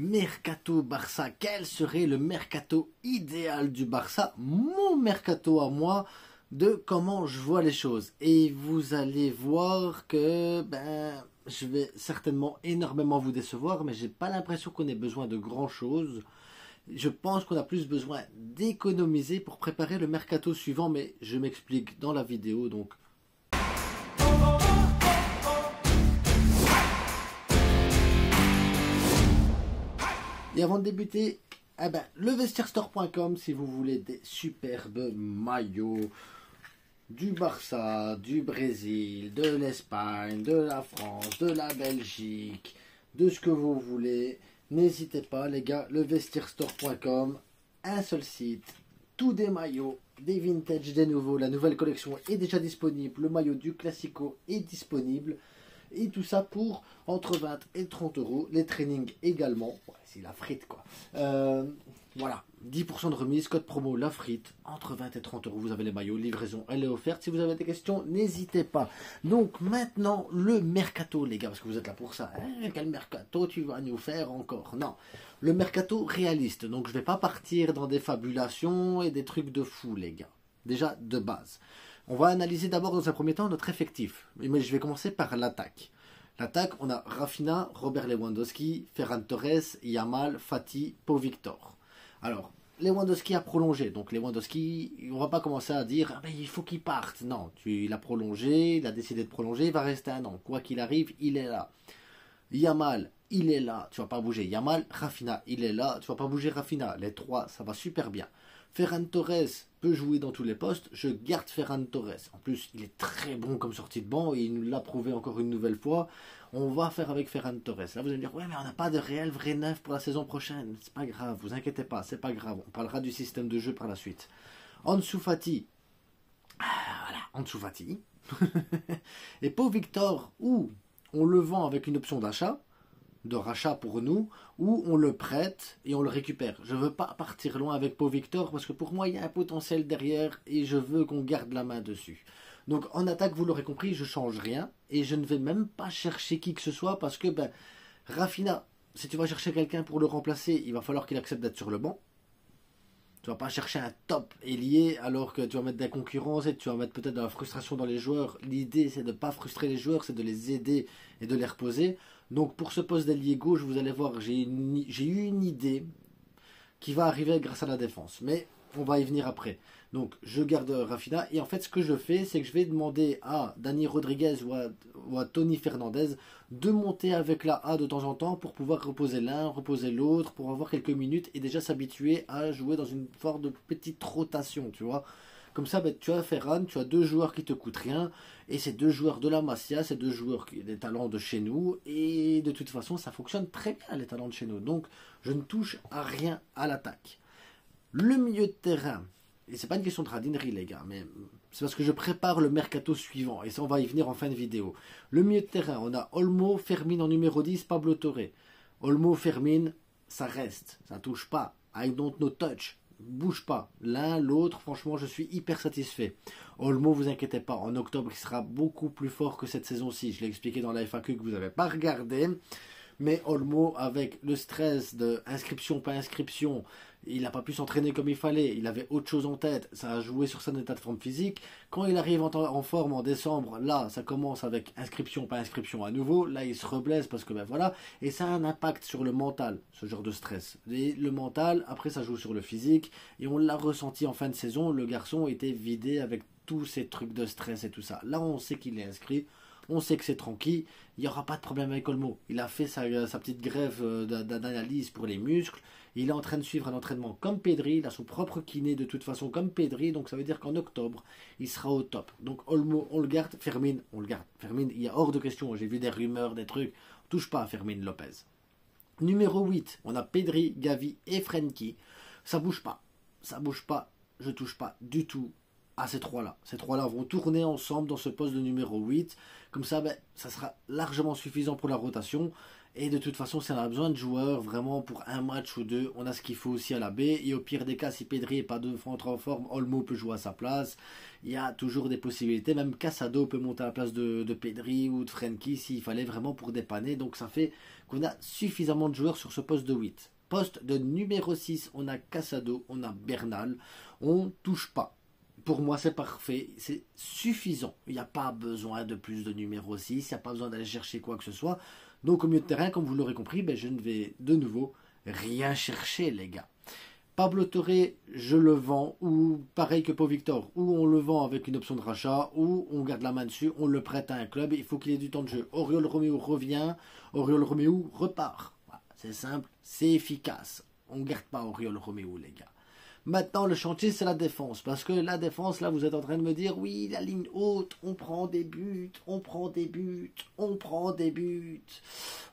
Mercato Barça, quel serait le mercato idéal du Barça? Mon mercato à moi, de comment je vois les choses. Et vous allez voir que je vais certainement énormément vous décevoir, mais j'ai pas l'impression qu'on ait besoin de grand chose. Je pense qu'on a plus besoin d'économiser pour préparer le mercato suivant, mais je m'explique dans la vidéo donc. Et avant de débuter, levestirstore.com si vous voulez des superbes maillots du Barça, du Brésil, de l'Espagne, de la France, de la Belgique, de ce que vous voulez. N'hésitez pas les gars, levestirstore.com, un seul site, tous des maillots, des vintage, des nouveaux, la nouvelle collection est déjà disponible, le maillot du Classico est disponible. Et tout ça pour entre 20 et 30 euros. Les trainings également. Ouais, c'est la frite quoi. Voilà, 10% de remise, code promo la frite. Entre 20 et 30 euros, vous avez les maillots. Livraison, elle est offerte. Si vous avez des questions, n'hésitez pas. Donc maintenant, le mercato, les gars, parce que vous êtes là pour ça. Hein, quel mercato tu vas nous faire encore? Non, le mercato réaliste. Donc je ne vais pas partir dans des fabulations et des trucs de fou, les gars. Déjà, de base. On va analyser d'abord dans un premier temps notre effectif. Mais je vais commencer par l'attaque. L'attaque, on a Rafinha, Robert Lewandowski, Ferran Torres, Yamal, Fati, Pau Victor. Alors, Lewandowski a prolongé. Donc Lewandowski, on ne va pas commencer à dire il faut qu'il parte. Non, il a prolongé, il a décidé de prolonger, il va rester un an. Quoi qu'il arrive, il est là. Yamal, il est là, tu ne vas pas bouger. Yamal, Rafinha, il est là, tu ne vas pas bouger Rafinha. Les trois, ça va super bien. Ferran Torres peut jouer dans tous les postes, je garde Ferran Torres. En plus, il est très bon comme sortie de banc et il nous l'a prouvé encore une nouvelle fois. On va faire avec Ferran Torres. Là, vous allez me dire, ouais, mais on n'a pas de réel vrai neuf pour la saison prochaine. C'est pas grave, vous inquiétez pas, c'est pas grave. On parlera du système de jeu par la suite. Ansu Fati. Voilà, Ansu Fati. Et Pau Victor, où on le vend avec une option d'achat, de rachat pour nous, ou on le prête et on le récupère. Je ne veux pas partir loin avec Pau Victor parce que pour moi il y a un potentiel derrière et je veux qu'on garde la main dessus. Donc en attaque, vous l'aurez compris, je ne change rien et je ne vais même pas chercher qui que ce soit parce que Rafinha, si tu vas chercher quelqu'un pour le remplacer, il va falloir qu'il accepte d'être sur le banc. Tu vas pas chercher un top ailier alors que tu vas mettre de la concurrence et tu vas mettre peut-être de la frustration dans les joueurs. L'idée c'est de ne pas frustrer les joueurs, c'est de les aider et de les reposer. Donc pour ce poste d'ailier gauche, vous allez voir, j'ai eu une idée qui va arriver grâce à la défense. Mais on va y venir après. Donc je garde Rafinha et en fait ce que je fais, c'est que je vais demander à Dani Rodriguez ou à Tony Fernandez de monter avec la A de temps en temps pour pouvoir reposer l'un, reposer l'autre, pour avoir quelques minutes et déjà s'habituer à jouer dans une forme de petite rotation, tu vois. Comme ça, tu as Ferran, tu as deux joueurs qui te coûtent rien, et c'est deux joueurs de la Masia, c'est deux joueurs des talents de chez nous, et de toute façon, ça fonctionne très bien les talents de chez nous. Donc, je ne touche à rien à l'attaque. Le milieu de terrain, et c'est pas une question de radinerie les gars, mais c'est parce que je prépare le mercato suivant, et ça on va y venir en fin de vidéo. Le milieu de terrain, on a Olmo, Fermin en numéro 10, Pablo Torre. Olmo, Fermin, ça reste, ça touche pas. I don't know touch. Bouge pas. L'un, l'autre, franchement, je suis hyper satisfait. Olmo, vous inquiétez pas, en octobre, il sera beaucoup plus fort que cette saison-ci. Je l'ai expliqué dans la FAQ que vous n'avez pas regardé. Mais Olmo, avec le stress de inscription, pas inscription, il n'a pas pu s'entraîner comme il fallait, il avait autre chose en tête, ça a joué sur son état de forme physique. Quand il arrive en forme en décembre, là, ça commence avec inscription, pas inscription à nouveau, là, il se reblesse parce que, voilà, et ça a un impact sur le mental, ce genre de stress. Et le mental, après, ça joue sur le physique, et on l'a ressenti en fin de saison, le garçon était vidé avec tous ces trucs de stress et tout ça. Là, on sait qu'il est inscrit. On sait que c'est tranquille, il n'y aura pas de problème avec Olmo. Il a fait sa petite grève d'analyse pour les muscles. Il est en train de suivre un entraînement comme Pedri. Il a son propre kiné de toute façon comme Pedri. Donc ça veut dire qu'en octobre, il sera au top. Donc Olmo, on le garde. Fermin, on le garde. Fermin, il y a hors de question. J'ai vu des rumeurs, des trucs. On touche pas à Fermin Lopez. Numéro 8, on a Pedri, Gavi et Frenkie. Ça bouge pas. Ça bouge pas. Je touche pas du tout à ces trois-là. Ces trois-là vont tourner ensemble dans ce poste de numéro 8. Comme ça, ça sera largement suffisant pour la rotation. Et de toute façon, si on a besoin de joueurs vraiment pour un match ou deux, on a ce qu'il faut aussi à la B. Et au pire des cas, si Pedri n'est pas deux fois en forme, Olmo peut jouer à sa place. Il y a toujours des possibilités. Même Casado peut monter à la place de Pedri ou de Frenkie s'il fallait vraiment pour dépanner. Donc ça fait qu'on a suffisamment de joueurs sur ce poste de 8. Poste de numéro 6, on a Casado, on a Bernal. On touche pas. Pour moi, c'est parfait, c'est suffisant. Il n'y a pas besoin de plus de numéro 6, il n'y a pas besoin d'aller chercher quoi que ce soit. Donc au milieu de terrain, comme vous l'aurez compris, ben, je ne vais de nouveau rien chercher, les gars. Pablo Torre, je le vends, ou pareil que Pau Victor, ou on le vend avec une option de rachat, ou on garde la main dessus, on le prête à un club, il faut qu'il ait du temps de jeu. Oriol Romeo revient, Oriol Romeo repart. Voilà, c'est simple, c'est efficace. On ne garde pas Oriol Romeo, les gars. Maintenant, le chantier, c'est la défense. Parce que la défense, là, vous êtes en train de me dire, oui, la ligne haute, on prend des buts, on prend des buts, on prend des buts,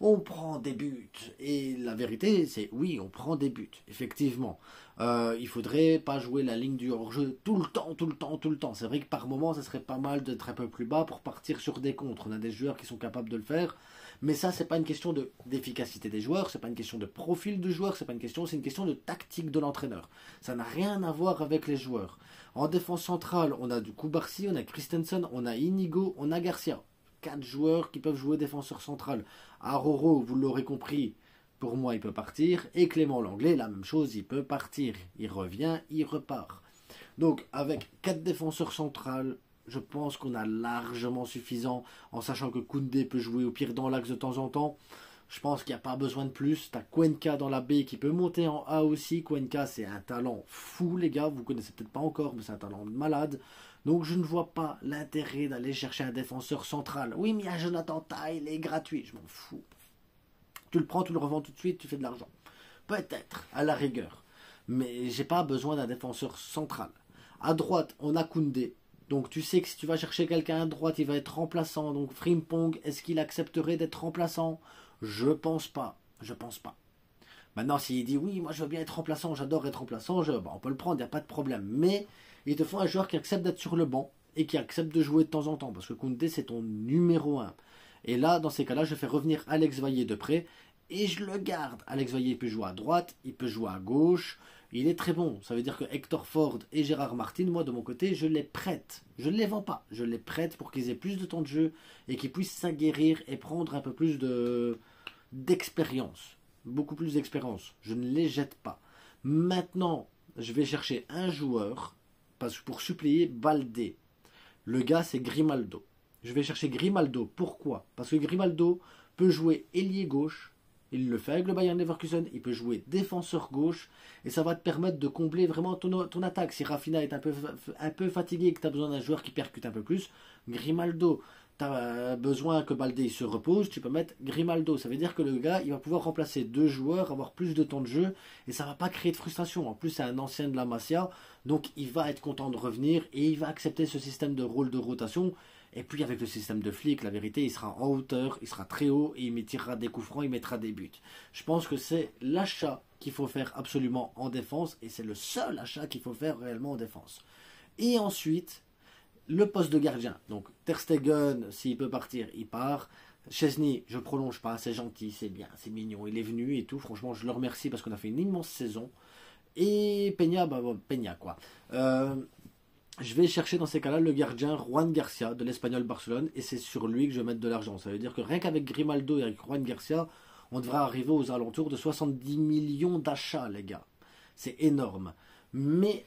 on prend des buts. Et la vérité, c'est, oui, on prend des buts, effectivement. Il faudrait pas jouer la ligne du hors-jeu tout le temps, tout le temps, tout le temps. C'est vrai que par moment, ça serait pas mal d'être un peu plus bas pour partir sur des contres. On a des joueurs qui sont capables de le faire. Mais ça, c'est pas une question d'efficacité des joueurs, c'est pas une question de profil du joueur, c'est une question de tactique de l'entraîneur. Ça n'a rien à voir avec les joueurs. En défense centrale, on a du coup Barcy, on a Christensen, on a Inigo, on a Garcia. 4 joueurs qui peuvent jouer défenseur central. Aroro, vous l'aurez compris, pour moi, il peut partir. Et Clément Langlais, la même chose, il peut partir. Il revient, il repart. Donc, avec 4 défenseurs centrales, je pense qu'on a largement suffisant, en sachant que Koundé peut jouer au pire dans l'axe de temps en temps. Je pense qu'il n'y a pas besoin de plus. Tu as Cuenca dans la B qui peut monter en A aussi. Cuenca, c'est un talent fou, les gars. Vous ne connaissez peut-être pas encore, mais c'est un talent de malade. Donc je ne vois pas l'intérêt d'aller chercher un défenseur central. Oui, mais il y a Jonathan Tah, il est gratuit. Je m'en fous. Tu le prends, tu le revends tout de suite, tu fais de l'argent. Peut-être, à la rigueur. Mais j'ai pas besoin d'un défenseur central. À droite, on a Koundé. Donc tu sais que si tu vas chercher quelqu'un à droite, il va être remplaçant. Donc Frimpong, est-ce qu'il accepterait d'être remplaçant? Je pense pas. Je pense pas. Maintenant, s'il dit oui, moi je veux bien être remplaçant, j'adore être remplaçant, on peut le prendre, il n'y a pas de problème. Mais il te faut un joueur qui accepte d'être sur le banc et qui accepte de jouer de temps en temps. Parce que Koundé, c'est ton numéro 1. Et là, dans ces cas-là, je fais revenir Alex Vaillé de près et je le garde. Alex Vaillé peut jouer à droite, il peut jouer à gauche. Il est très bon. Ça veut dire que Hector Ford et Gérard Martin, moi de mon côté, je les prête. Je ne les vends pas. Je les prête pour qu'ils aient plus de temps de jeu et qu'ils puissent s'aguerrir et prendre un peu plus d'expérience. Beaucoup plus d'expérience. Je ne les jette pas. Maintenant, je vais chercher un joueur pour suppléer Baldé. Le gars, c'est Grimaldo. Je vais chercher Grimaldo. Pourquoi? Parce que Grimaldo peut jouer ailier gauche. Il le fait avec le Bayern Leverkusen, il peut jouer défenseur gauche et ça va te permettre de combler vraiment ton attaque. Si Rafinha est un peu fatigué et que tu as besoin d'un joueur qui percute un peu plus, Grimaldo. Tu as besoin que Baldé se repose, tu peux mettre Grimaldo. Ça veut dire que le gars, il va pouvoir remplacer 2 joueurs, avoir plus de temps de jeu et ça ne va pas créer de frustration. En plus, c'est un ancien de la Masia, donc il va être content de revenir et il va accepter ce système de rôle de rotation. Et puis avec le système de flic, la vérité, il sera en hauteur, il sera très haut et il tirera des coups francs, il mettra des buts. Je pense que c'est l'achat qu'il faut faire absolument en défense et c'est le seul achat qu'il faut faire réellement en défense. Et ensuite, le poste de gardien. Donc Ter Stegen, s'il peut partir, il part. Chesney, je prolonge pas, c'est gentil, c'est bien, c'est mignon, il est venu et tout. Franchement, je le remercie parce qu'on a fait une immense saison. Et Peña, Peña quoi. Je vais chercher dans ces cas-là le gardien Juan Garcia de l'Espagnol Barcelone et c'est sur lui que je vais mettre de l'argent. Ça veut dire que rien qu'avec Grimaldo et avec Juan Garcia, on devrait arriver aux alentours de 70 millions d'achats, les gars. C'est énorme. Mais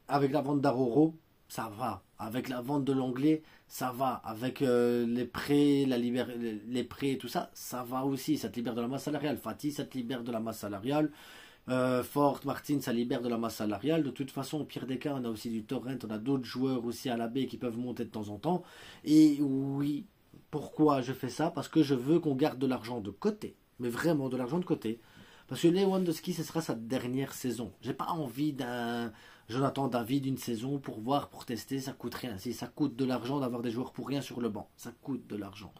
avec la vente d'Aroro, ça va. Avec la vente de l'anglais, ça va. Avec les prêts, les prêts et tout ça, ça va aussi. Ça te libère de la masse salariale. Fatih, ça te libère de la masse salariale. Fort, Martin, ça libère de la masse salariale. De toute façon, au pire des cas, on a aussi du Torrent, on a d'autres joueurs aussi à la baie qui peuvent monter de temps en temps. Et oui, pourquoi je fais ça? Parce que je veux qu'on garde de l'argent de côté. Mais vraiment de l'argent de côté. Parce que Lewandowski, ce sera sa dernière saison. J'ai pas envie d'un Jonathan David d'une saison pour voir, pour tester, ça coûte rien. Si ça coûte de l'argent d'avoir des joueurs pour rien sur le banc, ça coûte de l'argent.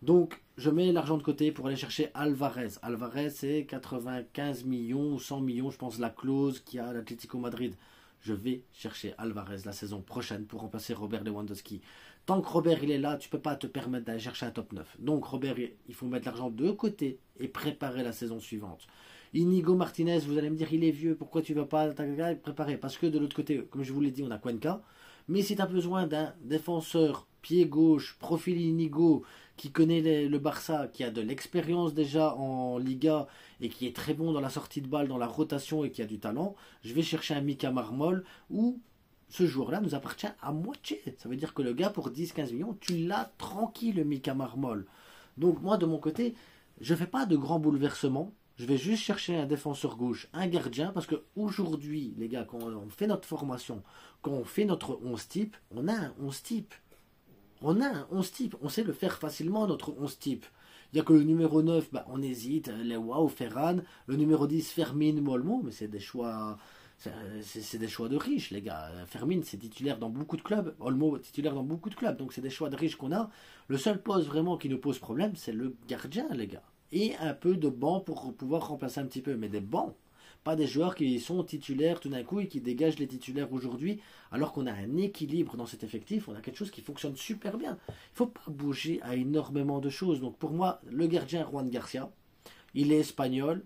Donc, je mets l'argent de côté pour aller chercher Alvarez. Alvarez, c'est 95 millions ou 100 millions, je pense, la clause qu'il y a à l'Atlético Madrid. Je vais chercher Alvarez la saison prochaine pour remplacer Robert Lewandowski. Tant que Robert il est là, tu ne peux pas te permettre d'aller chercher un top 9. Donc Robert, il faut mettre l'argent de côté et préparer la saison suivante. Inigo Martinez, vous allez me dire, il est vieux, pourquoi tu ne vas pas préparer? Parce que de l'autre côté, comme je vous l'ai dit, on a Cuenca. Mais si tu as besoin d'un défenseur, pied gauche, profil Inigo, qui connaît le Barça, qui a de l'expérience déjà en Liga et qui est très bon dans la sortie de balle, dans la rotation et qui a du talent, je vais chercher un Mika Marmol ou ce joueur-là nous appartient à moitié. Ça veut dire que le gars, pour 10-15 millions, tu l'as tranquille, le Mika Marmol. Donc moi, de mon côté, je ne fais pas de grands bouleversements. Je vais juste chercher un défenseur gauche, un gardien, parce qu'aujourd'hui, les gars, quand on fait notre formation, quand on fait notre 11 type, on a un 11 type. On a un 11 type. On sait le faire facilement, notre 11 type. Il n'y a que le numéro 9, bah, on hésite, Lewa ou Ferran. Le numéro 10, Fermin ou Olmo, mais c'est des choix... C'est des choix de riches, les gars. Fermin, c'est titulaire dans beaucoup de clubs. Olmo, titulaire dans beaucoup de clubs. Donc, c'est des choix de riches qu'on a. Le seul poste vraiment qui nous pose problème, c'est le gardien, les gars. Et un peu de banc pour pouvoir remplacer un petit peu. Mais des bancs. Pas des joueurs qui sont titulaires tout d'un coup et qui dégagent les titulaires aujourd'hui. Alors qu'on a un équilibre dans cet effectif. On a quelque chose qui fonctionne super bien. Il ne faut pas bouger à énormément de choses. Donc, pour moi, le gardien Juan Garcia, il est espagnol.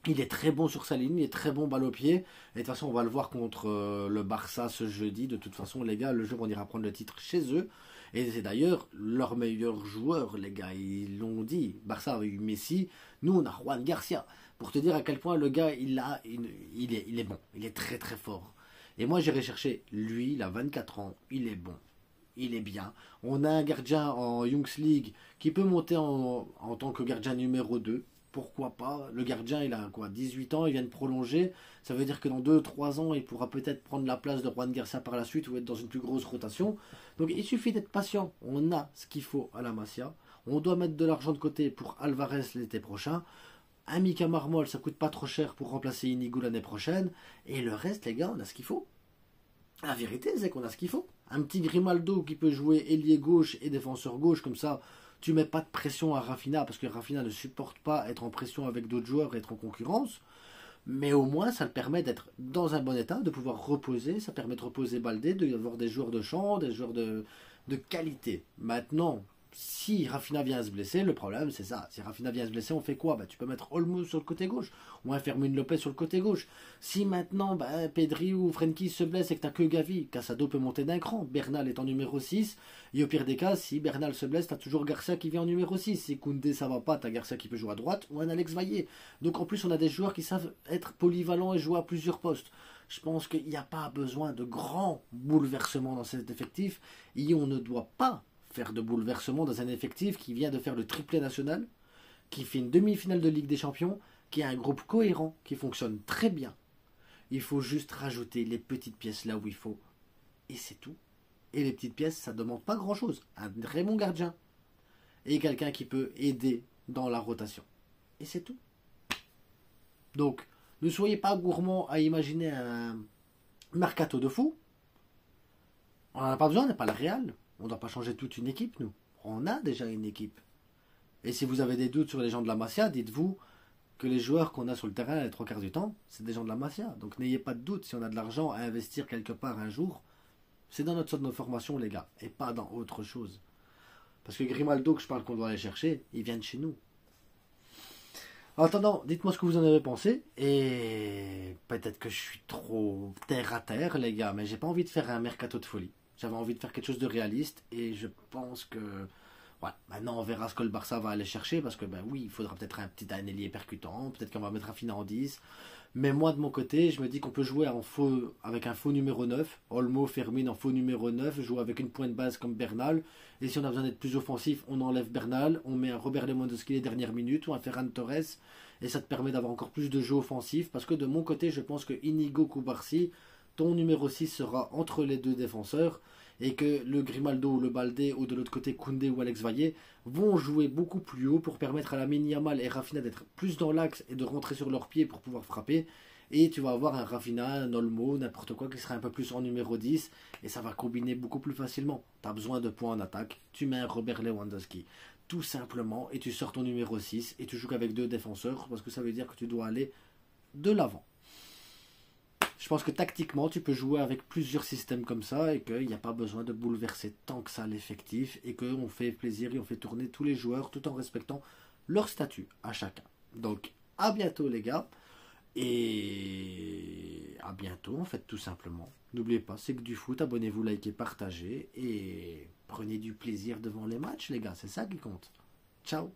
Il est très bon sur sa ligne, il est très bon balle au pied. Et de toute façon, on va le voir contre le Barça ce jeudi. De toute façon, les gars, le jour où on ira prendre le titre chez eux. Et c'est d'ailleurs leur meilleur joueur, les gars. Ils l'ont dit. Barça avait eu Messi. Nous, on a Juan Garcia. Pour te dire à quel point le gars, il est bon. Il est très très fort. Et moi, j'irai chercher lui, il a 24 ans. Il est bon. Il est bien. On a un gardien en Youngs League qui peut monter en tant que gardien numéro 2. Pourquoi pas? Le gardien, il a quoi, 18 ans, il vient de prolonger. Ça veut dire que dans 2-3 ans, il pourra peut-être prendre la place de Juan Garcia par la suite ou être dans une plus grosse rotation. Donc il suffit d'être patient. On a ce qu'il faut à la Masia. On doit mettre de l'argent de côté pour Alvarez l'été prochain. Un Mika Marmol, ça coûte pas trop cher pour remplacer Inigo l'année prochaine. Et le reste, les gars, on a ce qu'il faut. La vérité, c'est qu'on a ce qu'il faut. Un petit Grimaldo qui peut jouer ailier gauche et défenseur gauche, comme ça, tu mets pas de pression à Rafinha, parce que Rafinha ne supporte pas être en pression avec d'autres joueurs et être en concurrence. Mais au moins, ça le permet d'être dans un bon état, de pouvoir reposer. Ça permet de reposer Baldé, d'avoir des joueurs de champ, des joueurs de qualité. Maintenant, si Rafinha vient à se blesser, le problème c'est ça. Si Rafinha vient à se blesser, on fait quoi? Tu peux mettre Olmo sur le côté gauche ou un Fermin Lopez sur le côté gauche. Si maintenant Pedri ou Frenkie se blesse et que tu n'as que Gavi, Casado peut monter d'un cran. Bernal est en numéro 6. Et au pire des cas, si Bernal se blesse, tu as toujours Garcia qui vient en numéro 6. Si Koundé ça va pas, tu as Garcia qui peut jouer à droite ou un Alex Vaillé. Donc en plus, on a des joueurs qui savent être polyvalents et jouer à plusieurs postes. Je pense qu'il n'y a pas besoin de grands bouleversements dans cet effectif. Et on ne doit pas faire de bouleversement dans un effectif qui vient de faire le triplé national, qui fait une demi-finale de Ligue des Champions, qui a un groupe cohérent, qui fonctionne très bien. Il faut juste rajouter les petites pièces là où il faut. Et c'est tout. Et les petites pièces, ça ne demande pas grand-chose. Un très bon gardien. Et quelqu'un qui peut aider dans la rotation. Et c'est tout. Donc, ne soyez pas gourmands à imaginer un mercato de fou. On n'en a pas besoin, on n'est pas le Real. On ne doit pas changer toute une équipe, nous. On a déjà une équipe. Et si vous avez des doutes sur les gens de la Masia, dites-vous que les joueurs qu'on a sur le terrain les 3 quarts du temps, c'est des gens de la Masia. Donc n'ayez pas de doute, si on a de l'argent à investir quelque part un jour, c'est dans notre centre de formation, les gars, et pas dans autre chose. Parce que Grimaldo, que je parle qu'on doit aller chercher, il vient de chez nous. En attendant, dites-moi ce que vous en avez pensé. Et peut-être que je suis trop terre à terre, les gars, mais j'ai pas envie de faire un mercato de folie. J'avais envie de faire quelque chose de réaliste et je pense que voilà, maintenant on verra ce que le Barça va aller chercher parce que oui, il faudra peut-être un petit ailier percutant, peut-être qu'on va mettre Rafinha en 10. Mais moi de mon côté, je me dis qu'on peut jouer avec un faux numéro 9, Olmo, Fermin en faux numéro 9, jouer avec une pointe base comme Bernal. Et si on a besoin d'être plus offensif, on enlève Bernal, on met un Robert Lewandowski les dernières minutes ou un Ferran Torres et ça te permet d'avoir encore plus de jeux offensifs parce que de mon côté, je pense que Inigo Koubarsi, ton numéro 6 sera entre les deux défenseurs et que le Grimaldo ou le Baldé ou de l'autre côté Koundé ou Alex Vaillé vont jouer beaucoup plus haut pour permettre à Lamine Yamal et Rafinha d'être plus dans l'axe et de rentrer sur leurs pieds pour pouvoir frapper. Et tu vas avoir un Rafinha, un Olmo, n'importe quoi qui sera un peu plus en numéro 10 et ça va combiner beaucoup plus facilement. Tu as besoin de points en attaque, tu mets un Robert Lewandowski tout simplement et tu sors ton numéro 6 et tu joues qu'avec deux défenseurs parce que ça veut dire que tu dois aller de l'avant. Je pense que tactiquement, tu peux jouer avec plusieurs systèmes comme ça et qu'il n'y a pas besoin de bouleverser tant que ça l'effectif et qu'on fait plaisir et on fait tourner tous les joueurs tout en respectant leur statut à chacun. Donc, à bientôt les gars. Et à bientôt en fait tout simplement. N'oubliez pas, c'est que du foot, abonnez-vous, likez, partagez et prenez du plaisir devant les matchs les gars, c'est ça qui compte. Ciao.